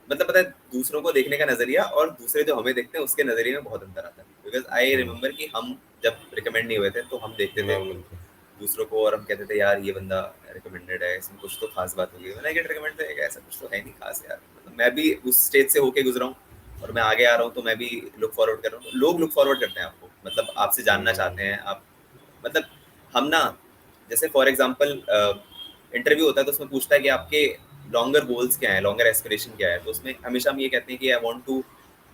मतलब पता है, दूसरों को देखने का नजरिया और दूसरे जो हमें देखते हैं उसके नजरिए में बहुत अंतर आता है। बिकॉज आई हम्म, रिमेम्बर कि हम जब रिकमेंड नहीं हुए थे तो हम देखते थे नॉर्मल था। दूसरों को, और हम कहते थे यार ये बंदा रिकमेंडेड है, इसमें कुछ तो खास बात होगी। मैंने गेट रिकमेंड तो ऐसा कुछ तो है नहीं खास यार। मतलब मैं भी उस स्टेज से होके गुजरा हूँ और मैं आगे आ रहा हूँ, तो मैं भी लुक फॉरवर्ड कर रहा हूँ। लोग लुक फॉरवर्ड करते हैं आपको, मतलब आपसे जानना हम्म चाहते हैं आप। मतलब हम ना, जैसे फॉर एग्जांपल इंटरव्यू होता है तो उसमें पूछता है कि आपके लॉन्गर गोल्स क्या है, लॉन्गर एस्पिरेशन क्या है। तो उसमें हमेशा हम ये कहते हैं कि I want to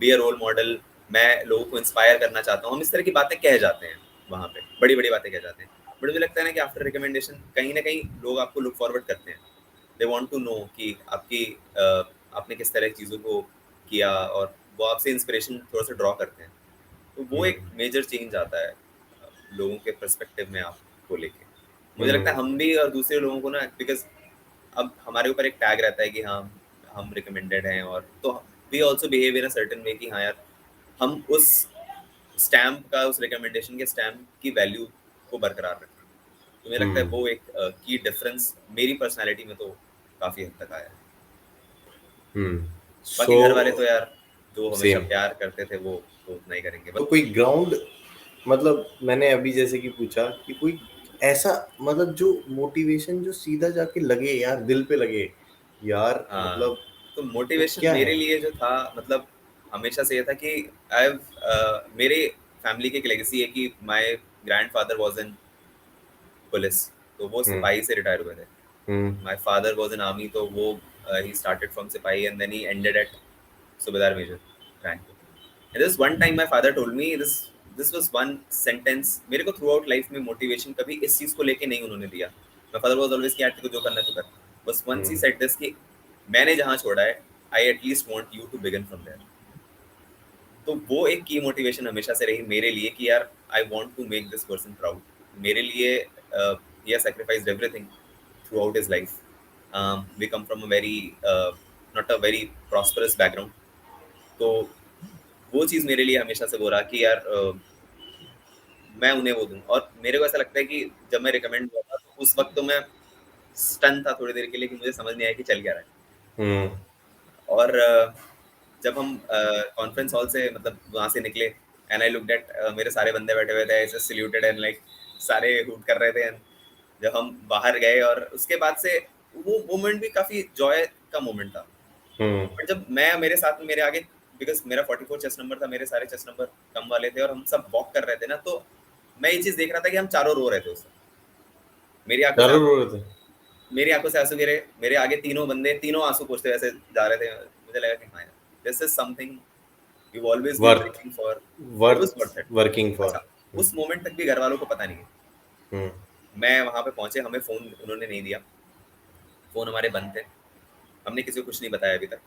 be a role model, मैं लोगों को इंस्पायर करना चाहता हूँ। हम इस तरह की बातें कह जाते हैं वहाँ पे, बड़ी बड़ी बातें कह जाते हैं। बट मुझे लगता है ना कि आफ्टर रिकमेंडेशन कहीं ना कहीं लोग आपको लुक फॉरवर्ड करते हैं। दे वांट टू नो कि आपकी आपने किस तरह की चीज़ों को किया, और वो आपसे इंस्पिरेशन थोड़ा सा ड्रॉ करते हैं। तो वो एक हम्म मेजर चेंज आता है लोगों के पर्सपेक्टिव में आपको लेके। मुझे लगता है हम्म हम भी और दूसरे लोगों को ना, बिकॉज अब हमारे ऊपर एक टैग रहता है कि हाँ हम रिकमेंडेड हैं, और तो we also behave in a certain way कि हाँ यार हम उस स्टैम्प का, उस रिकमेंडेशन के स्टैम्प की वैल्यू को बरकरार रखें। तो मुझे लगता है हम्म वो एक की डिफरेंस मेरी पर्सनालिटी में तो काफ़ी हद तक आया है। सो बाकी घर वाले तो यार जो हमेशा सेम। प्यार करते थे वो तो उतना ही करेंगे तो बस। कोई ग्राउंड, मतलब मैंने अभी जैसे कि पूछा कि कोई ऐसा, मतलब जो मोटिवेशन जो सीधा जाके लगे यार, दिल पे लगे यार, हाँ मतलब तो वो मोटिवेशन क्या मेरे है? लिए जो था, मतलब हमेशा से ये था कि आई मेरे फैमिली की एक लेगेसी है कि my grandfather was in police, तो वो हम्म सिपाही से रिटायर हुए थे। Hmm my father was in army, तो वो ही स्टार्टेड फ्रॉम सिपाही and then he ended at सूबेदार major. Rank. And this one time my father told me this was one sentence मेरे को throughout life में motivation कभी इस चीज को लेके नहीं उन्होंने दिया। My father was always कि यार तेरे को जो करना है तो कर। बस once he said this कि मैंने जहाँ छोड़ा है I at least want you to begin from there। तो वो एक की मोटिवेशन हमेशा से रही मेरे लिए कि यार I want to make this person proud. मेरे लिए he has sacrificed everything throughout his life। We come from a very not a very prosperous background। तो वो चीज़ मेरे लिए हमेशा से वो रहा कि यार मैं उन्हें वो दूँ। और मेरे को ऐसा लगता है कि जब मैं रिकमेंड हुआ था तो उस वक्त तो मैं स्टन था थोड़ी देर के लिए कि मुझे समझ नहीं आया कि चल क्या रहा है। और जब हम कॉन्फ्रेंस हॉल से मतलब वहाँ से निकले एंड आई लुक्ड एट मेरे सारे बंदे बैठे हुए थे ऐसे सैल्यूटेड एंड लाइक सारे हूट कर रहे थे। एंड जब हम बाहर गए और उसके बाद से वो मोमेंट भी काफी जॉय का मोमेंट था। बट जब मैं मेरे साथ में मेरे आगे बिकॉज मेरा 44 चेस्ट नंबर था, मेरे सारे चेस्ट नंबर कम वाले थे और हम सब वॉक कर रहे थे ना, तो मैं ये चीज देख रहा था कि हम चारों रो रहे थे उसमें। मेरी आंखों से आंसू गिरे। मेरे आगे तीनों बंदे तीनों आंसू पोंछते ऐसे जा रहे थे। मुझे लगा कि हाँ this is something you always been working for, it was worth it working for. अच्छा, उस मोमेंट तक भी घर वालों को पता नहीं है। मैं वहां पे पहुंचे, हमें फोन उन्होंने नहीं दिया, फोन हमारे बंद थे, हमने किसी को कुछ नहीं बताया अभी तक।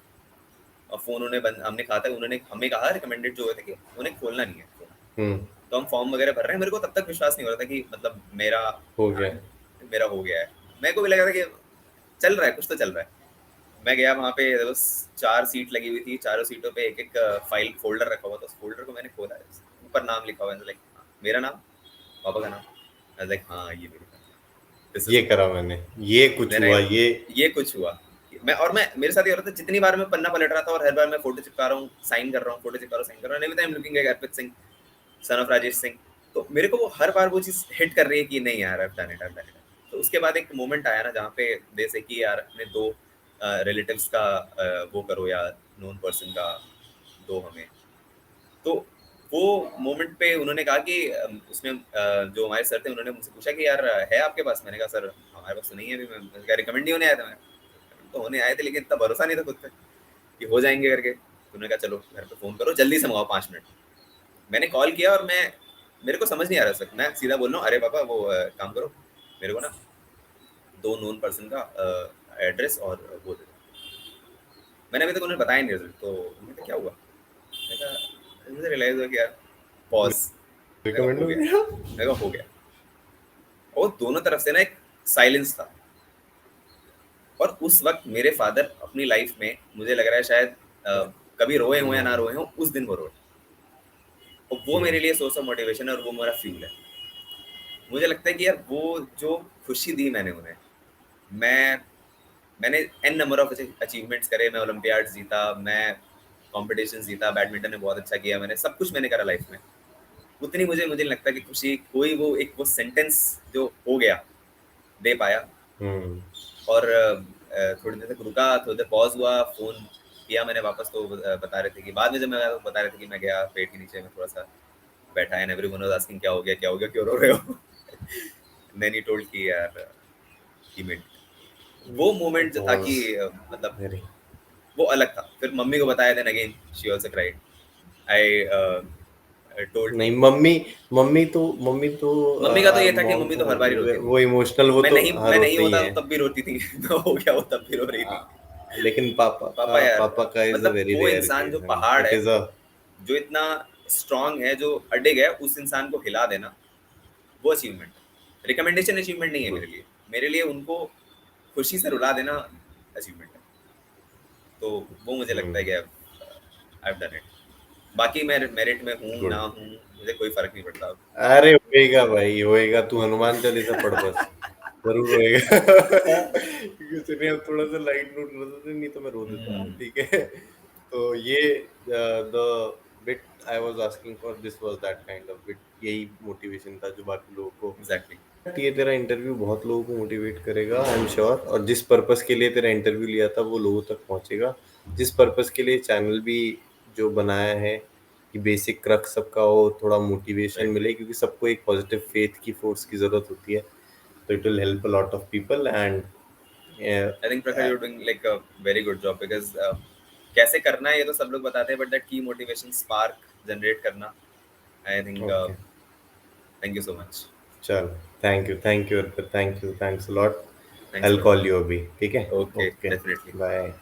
और फोन उन्हें बंद हमने कहा था, उन्होंने हमें कहा रिकमेंडेड जो हुए थे कि उन्हें खोलना नहीं है फोन। तो हम फॉर्म वगैरह भर रहे हैं, मेरे को तब तक विश्वास नहीं हो रहा था कि मतलब मेरा हो गया है। मेरे को भी लगा था कि चल रहा है, कुछ तो चल रहा है। मैं गया वहाँ पे, बस 4 सीट लगी हुई थी, चारों सीटों पे एक एक फाइल फोल्डर रखा हुआ था। उस फोल्डर को मैंने खोला, ऊपर नाम लिखा हुआ है, लाइक मेरा नाम, पापा का नाम। लाइक हाँ ये मेरे ये करा मैंने, ये कुछ हुआ, ये कुछ हुआ। मैं मेरे साथ ये हो रहा था, जितनी बार मैं पन्ना पलट रहा था और हर बार मैं फोटो चिपका रहा हूँ, साइन कर रहा हूँ, फोटो चिपका रहा हूँ, साइन कर रहा हूँ, every time looking like Arpit Singh son of Rajesh Singh. तो मेरे को वो हर बार वो चीज हिट कर रही है कि नहीं यार I've done it। तो उसके बाद एक मोमेंट आया ना जहाँ पे जैसे कि यार अपने 2 रिलेटिव्स का वो करो या नोन पर्सन का दो हमें। तो वो मोमेंट पे उन्होंने कहा कि उसमें जो हमारे सर थे उन्होंने मुझसे पूछा कि यार है आपके पास? मैंने कहा सर हमारे पास तो नहीं है अभी। मैं रिकमेंड ही होने आया था। मैं तो होने आए थे लेकिन इतना भरोसा नहीं था खुद पे कि हो जाएंगे करके। उन्होंने कहा चलो घर पे फोन करो, जल्दी से मंगाओ 5 मिनट। मैंने कॉल किया और मेरे को समझ नहीं आ रहा सर, मैं सीधा बोल रहा हूँ अरे पापा वो काम करो, मेरे को ना 2 नोन पर्सन का एड्रेस और वो दे दो। मैंने अभी तक उन्हें बताया नहीं रिजल्ट। तो उन्होंने कहा क्या हुआ? मैंने कहा मुझे रियलाइज हुआ कि यार पॉज, रिकमेंड हो गया। हो गया। और दोनों तरफ से ना एक साइलेंस था। और उस वक्त मेरे फादर अपनी लाइफ में मुझे लग रहा है शायद कभी रोए हो या ना रोए हो, उस दिन वो रोए। और वो मेरे लिए सोर्स ऑफ मोटिवेशन है और वो मेरा फ्यूल है। मुझे लगता है कि यार वो जो खुशी दी मैंने उन्हें, मैंने एन नंबर ऑफ अचीवमेंट्स करे, मैं ओलंपियाड्स जीता, मैं कॉम्पिटिशन जीता, बैडमिंटन में बहुत अच्छा किया, मैंने सब कुछ मैंने करा लाइफ में। उतनी मुझे नहीं लगता कि खुशी कोई वो सेंटेंस जो हो गया दे पाया। और थोड़ी देर तक रुका, थोड़ी देर पॉज हुआ, फोन किया मैंने वापस। तो बता रहे थे कि बाद में जब मैं गया तो बता रहे थे कि मैं गया पेट के नीचे में थोड़ा सा बैठा है, एवरीवन वाज आस्किंग क्या हो गया क्यों रो रहे हो। देन ही टोल्ड कि यार ही मेड वो मोमेंट जो था कि मतलब वो अलग था। फिर मम्मी को बताया, then again she also cried. I told नहीं मम्मी तो मम्मी का तो ये था कि मम्मी तो हर बार ही रोती थी। वो इमोशनल, वो मैं तो नहीं होता तो तब भी रोती थी। मैं हो गया वो तब भी रो रही थी। लेकिन पापा यार पापा का इज अ मतलब वेरी वो रेयर इंसान जो केस। पहाड़ इट है, इज अ जो इतना स्ट्रांग है, जो अडिग है, उस इंसान को हिला देना वो अचीवमेंट है। रिकमेंडेशन अचीवमेंट नहीं है मेरे लिए उनको खुशी से रुला देना अचीवमेंट है। तो वो मुझे लगता है कि आई हैव डन इट। बाकी मैं मेरिट में हूँ ना हूँ मुझे कोई फर्क नहीं पड़ता। अरे होएगा भाई होएगा, तू हनुमान चालीसा पढ़ बस, जरूर होएगा। क्योंकि सुनिए अब थोड़ा सा लाइट नोट रहा था, नहीं तो मैं रो देता। ठीक है, तो ये the bit I was asking for, this was that kind of bit. यही मोटिवेशन था जो बाकी लोगों को एग्जैक्टली। ये तेरा इंटरव्यू बहुत लोगों को मोटिवेट करेगा, आई एम श्योर। और जिस पर्पस के लिए तेरा इंटरव्यू लिया था वो लोगों तक पहुंचेगा। जिस पर्पस के लिए चैनल भी जो बनाया है कि बेसिक क्रक्स सबका हो, थोड़ा मोटिवेशन मिले, क्योंकि सबको एक पॉजिटिव फेथ की फोर्स की जरूरत होती है। तो it will help a lot of people and I think Prakhar, you're doing like a very good job because कैसे करना है ये तो सब लोग बताते हैं, बट दैट की मोटिवेशन स्पार्क जनरेट करना, I think, okay, thank you so much. चलो, thank you Arpit, thanks a lot. Thanks I a call you अभी, ठीक है? Lot. Okay, okay, definitely. Bye.